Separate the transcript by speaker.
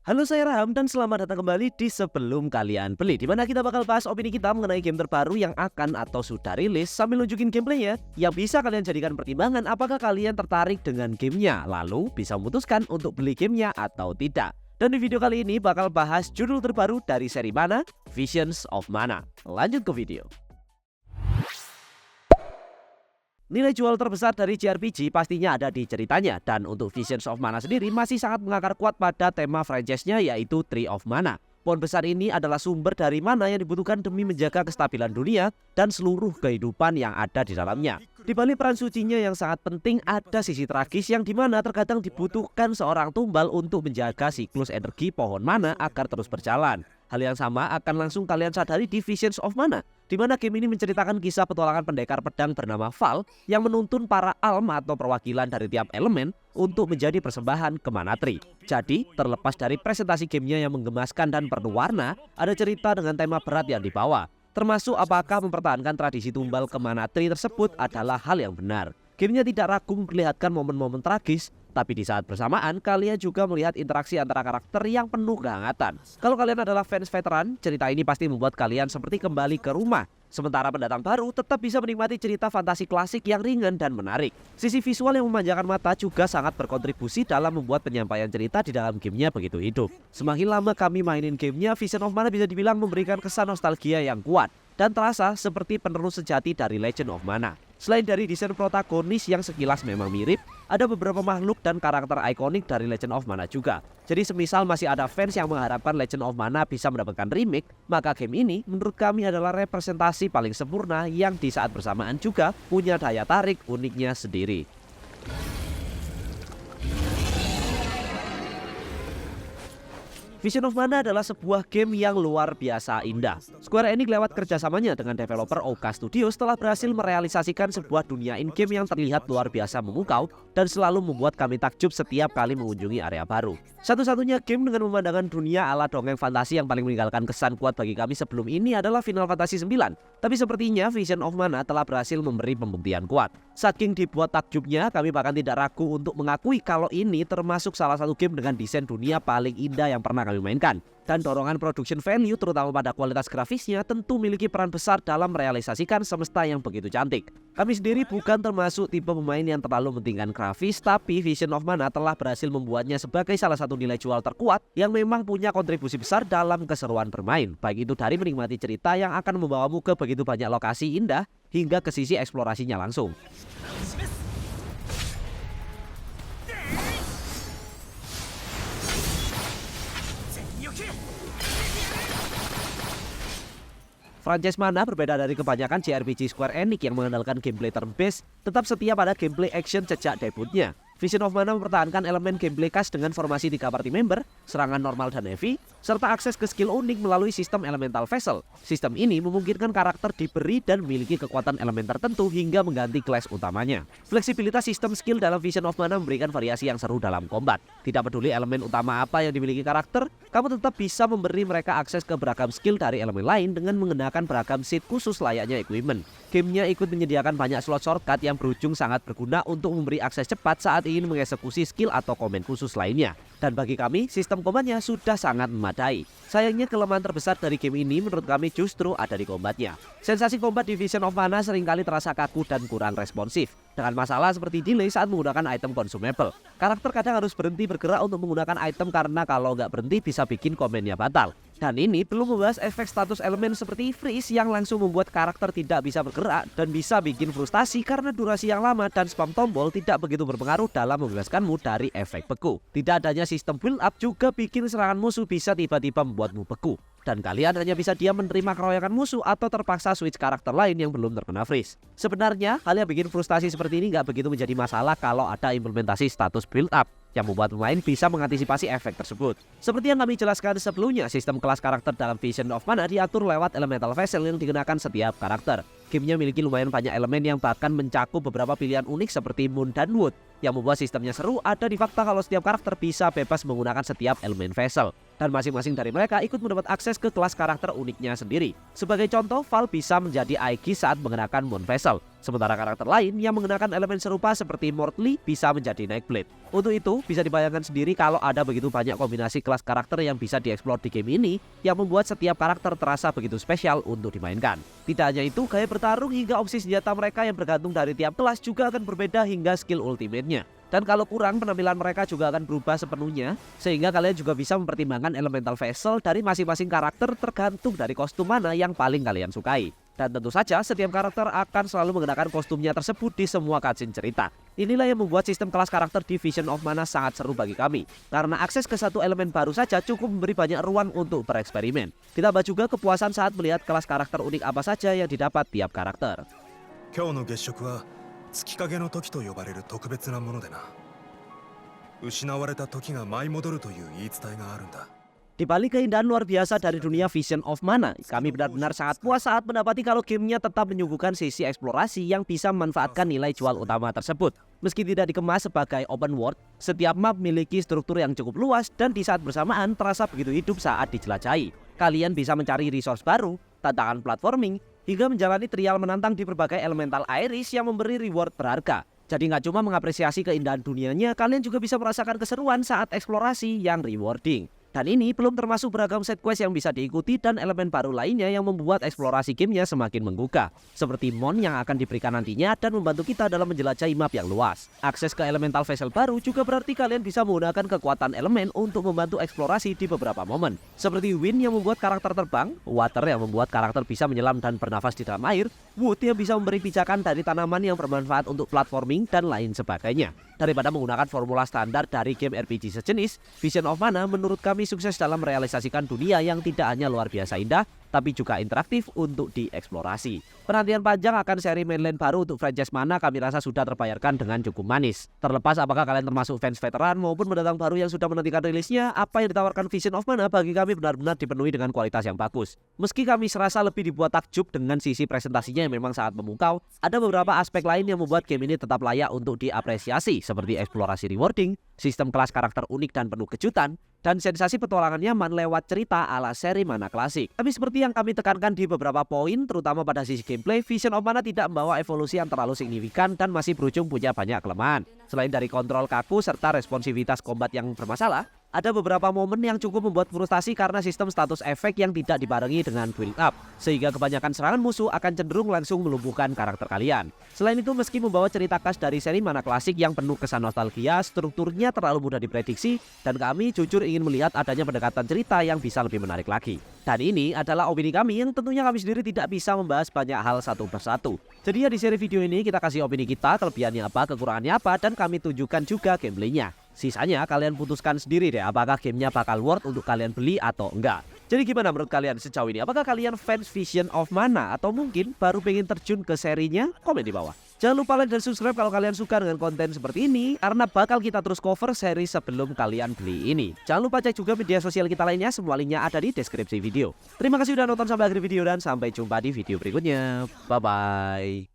Speaker 1: Halo, saya Raham dan selamat datang kembali di Sebelum Kalian Beli, di mana kita bakal bahas opini kita mengenai game terbaru yang akan atau sudah rilis sambil nunjukin gameplaynya yang bisa kalian jadikan pertimbangan apakah kalian tertarik dengan gamenya, lalu bisa memutuskan untuk beli gamenya atau tidak. Dan di video kali ini bakal bahas judul terbaru dari seri Mana, Visions of Mana. Lanjut ke video. Nilai jual terbesar dari JRPG pastinya ada di ceritanya, dan untuk Visions of Mana sendiri masih sangat mengakar kuat pada tema franchise-nya, yaitu Tree of Mana. Pohon besar ini adalah sumber dari mana yang dibutuhkan demi menjaga kestabilan dunia dan seluruh kehidupan yang ada di dalamnya. Di balik peran sucinya yang sangat penting, ada sisi tragis yang dimana terkadang dibutuhkan seorang tumbal untuk menjaga siklus energi pohon mana agar terus berjalan. Hal yang sama akan langsung kalian sadari di Visions of Mana, di mana game ini menceritakan kisah petualangan pendekar pedang bernama Val yang menuntun para alm atau perwakilan dari tiap elemen untuk menjadi persembahan ke Mana Tree. Jadi, terlepas dari presentasi gamenya yang menggemaskan dan penuh warna, ada cerita dengan tema berat yang dibawa, termasuk apakah mempertahankan tradisi tumbal ke Mana Tree tersebut adalah hal yang benar. Gamenya tidak ragu memperlihatkan momen-momen tragis, tapi di saat bersamaan kalian juga melihat interaksi antara karakter yang penuh kehangatan. Kalau kalian adalah fans veteran, cerita ini pasti membuat kalian seperti kembali ke rumah. Sementara pendatang baru tetap bisa menikmati cerita fantasi klasik yang ringan dan menarik. Sisi visual yang memanjakan mata juga sangat berkontribusi dalam membuat penyampaian cerita di dalam gamenya begitu hidup. Semakin lama kami mainin gamenya, Visions of Mana bisa dibilang memberikan kesan nostalgia yang kuat dan terasa seperti penerus sejati dari Legend of Mana. Selain dari desain protagonis yang sekilas memang mirip, ada beberapa makhluk dan karakter ikonik dari Legend of Mana juga. Jadi semisal masih ada fans yang mengharapkan Legend of Mana bisa mendapatkan remake, maka game ini menurut kami adalah representasi paling sempurna yang di saat bersamaan juga punya daya tarik uniknya sendiri. Visions of Mana adalah sebuah game yang luar biasa indah. Square Enix lewat kerjasamanya dengan developer Ouka Studios telah berhasil merealisasikan sebuah dunia in-game yang terlihat luar biasa memukau dan selalu membuat kami takjub setiap kali mengunjungi area baru. Satu-satunya game dengan pemandangan dunia ala dongeng fantasi yang paling meninggalkan kesan kuat bagi kami sebelum ini adalah Final Fantasy IX. Tapi sepertinya Visions of Mana telah berhasil memberi pembuktian kuat. Saking dibuat takjubnya, kami bahkan tidak ragu untuk mengakui kalau ini termasuk salah satu game dengan desain dunia paling indah yang pernah kami mainkan. Dan dorongan production value terutama pada kualitas grafisnya tentu memiliki peran besar dalam merealisasikan semesta yang begitu cantik. Kami sendiri bukan termasuk tipe pemain yang terlalu mementingkan grafis, tapi Visions of Mana telah berhasil membuatnya sebagai salah satu nilai jual terkuat yang memang punya kontribusi besar dalam keseruan bermain. Baik itu dari menikmati cerita yang akan membawamu ke begitu banyak lokasi indah hingga ke sisi eksplorasinya langsung. Franchise Mana berbeda dari kebanyakan JRPG Square Enix yang mengandalkan gameplay turn-based, tetap setia pada gameplay action sejak debutnya. Visions of Mana mempertahankan elemen gameplay khas dengan formasi 3 party member, serangan normal dan heavy, serta akses ke skill unik melalui sistem elemental vessel. Sistem ini memungkinkan karakter diberi dan memiliki kekuatan elemen tertentu hingga mengganti kelas utamanya. Fleksibilitas sistem skill dalam Visions of Mana memberikan variasi yang seru dalam combat. Tidak peduli elemen utama apa yang dimiliki karakter, kamu tetap bisa memberi mereka akses ke beragam skill dari elemen lain dengan mengenakan beragam seat khusus layaknya equipment. Gamenya ikut menyediakan banyak slot shortcut yang berujung sangat berguna untuk memberi akses cepat saat ingin mengeksekusi skill atau komen khusus lainnya. Dan bagi kami, sistem kombatnya sudah sangat memadai. Sayangnya kelemahan terbesar dari game ini menurut kami justru ada di kombatnya. Sensasi kombat di Visions of Mana seringkali terasa kaku dan kurang responsif, dengan masalah seperti delay saat menggunakan item consumable. Karakter kadang harus berhenti bergerak untuk menggunakan item karena kalau nggak berhenti bisa bikin komennya batal. Dan ini belum membahas efek status elemen seperti freeze yang langsung membuat karakter tidak bisa bergerak dan bisa bikin frustasi karena durasi yang lama dan spam tombol tidak begitu berpengaruh dalam membebaskanmu dari efek beku. Tidak adanya sistem build up juga bikin serangan musuh bisa tiba-tiba membuatmu beku. Dan kalian hanya bisa diam menerima keroyokan musuh atau terpaksa switch karakter lain yang belum terkena freeze. Sebenarnya, hal yang bikin frustasi seperti ini nggak begitu menjadi masalah kalau ada implementasi status build up yang membuat pemain bisa mengantisipasi efek tersebut. Seperti yang kami jelaskan sebelumnya, sistem kelas karakter dalam Visions of Mana diatur lewat elemental vessel yang digunakan setiap karakter. Gamenya memiliki lumayan banyak elemen yang bahkan mencakup beberapa pilihan unik seperti Moon dan Wood. Yang membuat sistemnya seru ada di fakta kalau setiap karakter bisa bebas menggunakan setiap elemen vessel. Dan masing-masing dari mereka ikut mendapat akses ke kelas karakter uniknya sendiri. Sebagai contoh, Val bisa menjadi Aegis saat mengenakan Moon Vessel. Sementara karakter lain yang menggunakan elemen serupa seperti Mortli bisa menjadi Nightblade. Untuk itu, bisa dibayangkan sendiri kalau ada begitu banyak kombinasi kelas karakter yang bisa dieksplor di game ini yang membuat setiap karakter terasa begitu spesial untuk dimainkan. Tidak hanya itu, gaya bertarung hingga opsi senjata mereka yang bergantung dari tiap kelas juga akan berbeda hingga skill ultimate-nya. Dan kalau kurang, penampilan mereka juga akan berubah sepenuhnya, sehingga kalian juga bisa mempertimbangkan elemental vessel dari masing-masing karakter tergantung dari kostum mana yang paling kalian sukai. Dan tentu saja setiap karakter akan selalu mengenakan kostumnya tersebut di semua cutscene cerita. Inilah yang membuat sistem kelas karakter di Vision of Mana sangat seru bagi kami, karena akses ke satu elemen baru saja cukup memberi banyak ruang untuk bereksperimen. Ditambah juga kepuasan saat melihat kelas karakter unik apa saja yang didapat tiap karakter.
Speaker 2: 今日の月食は月影の時と呼ばれる特別なものでな。失われた時が舞い戻るという言い伝えがあるんだ。
Speaker 1: Di balik keindahan luar biasa dari dunia Vision of Mana, kami benar-benar sangat puas saat mendapati kalau gamenya tetap menyuguhkan sisi eksplorasi yang bisa memanfaatkan nilai jual utama tersebut. Meski tidak dikemas sebagai open world, setiap map memiliki struktur yang cukup luas dan di saat bersamaan terasa begitu hidup saat dijelajahi. Kalian bisa mencari resource baru, tantangan platforming, hingga menjalani trial menantang di berbagai elemental Iris yang memberi reward berharga. Jadi nggak cuma mengapresiasi keindahan dunianya, kalian juga bisa merasakan keseruan saat eksplorasi yang rewarding. Dan ini belum termasuk beragam set quest yang bisa diikuti dan elemen baru lainnya yang membuat eksplorasi gamenya semakin menggugah. Seperti Mon yang akan diberikan nantinya dan membantu kita dalam menjelajahi map yang luas. Akses ke elemental vessel baru juga berarti kalian bisa menggunakan kekuatan elemen untuk membantu eksplorasi di beberapa momen. Seperti Wind yang membuat karakter terbang, Water yang membuat karakter bisa menyelam dan bernafas di dalam air, Wood yang bisa memberi pijakan dari tanaman yang bermanfaat untuk platforming dan lain sebagainya. Daripada menggunakan formula standar dari game RPG sejenis, Vision of Mana menurut kami sukses dalam merealisasikan dunia yang tidak hanya luar biasa indah, tapi juga interaktif untuk dieksplorasi. Penantian panjang akan seri mainline baru untuk franchise Mana kami rasa sudah terbayarkan dengan cukup manis. Terlepas apakah kalian termasuk fans veteran maupun pendatang baru yang sudah menantikan rilisnya, apa yang ditawarkan Vision of Mana bagi kami benar-benar dipenuhi dengan kualitas yang bagus. Meski kami serasa lebih dibuat takjub dengan sisi presentasinya yang memang sangat memukau, ada beberapa aspek lain yang membuat game ini tetap layak untuk diapresiasi, seperti eksplorasi rewarding, sistem kelas karakter unik dan penuh kejutan, dan sensasi petualangan nyaman lewat cerita ala seri Mana klasik. Tapi seperti yang kami tekankan di beberapa poin, terutama pada sisi gameplay, Vision of Mana tidak membawa evolusi yang terlalu signifikan dan masih berujung punya banyak kelemahan. Selain dari kontrol kaku serta responsivitas combat yang bermasalah, ada beberapa momen yang cukup membuat frustasi karena sistem status efek yang tidak dibarengi dengan build up, sehingga kebanyakan serangan musuh akan cenderung langsung melumpuhkan karakter kalian. Selain itu, meski membawa cerita khas dari seri Mana klasik yang penuh kesan nostalgia, strukturnya terlalu mudah diprediksi, dan kami jujur ingin melihat adanya pendekatan cerita yang bisa lebih menarik lagi. Dan ini adalah opini kami yang tentunya kami sendiri tidak bisa membahas banyak hal satu persatu. Jadi ya di seri video ini kita kasih opini kita, kelebihannya apa, kekurangannya apa, dan kami tunjukkan juga gameplaynya. Sisanya kalian putuskan sendiri deh apakah gamenya bakal worth untuk kalian beli atau enggak. Jadi gimana menurut kalian sejauh ini? Apakah kalian fans Vision of Mana atau mungkin baru pengen terjun ke serinya? Komen di bawah. Jangan lupa like dan subscribe kalau kalian suka dengan konten seperti ini, karena bakal kita terus cover seri sebelum kalian beli ini. Jangan lupa cek juga media sosial kita lainnya, semua linknya ada di deskripsi video. Terima kasih sudah nonton sampai akhir video dan sampai jumpa di video berikutnya. Bye bye.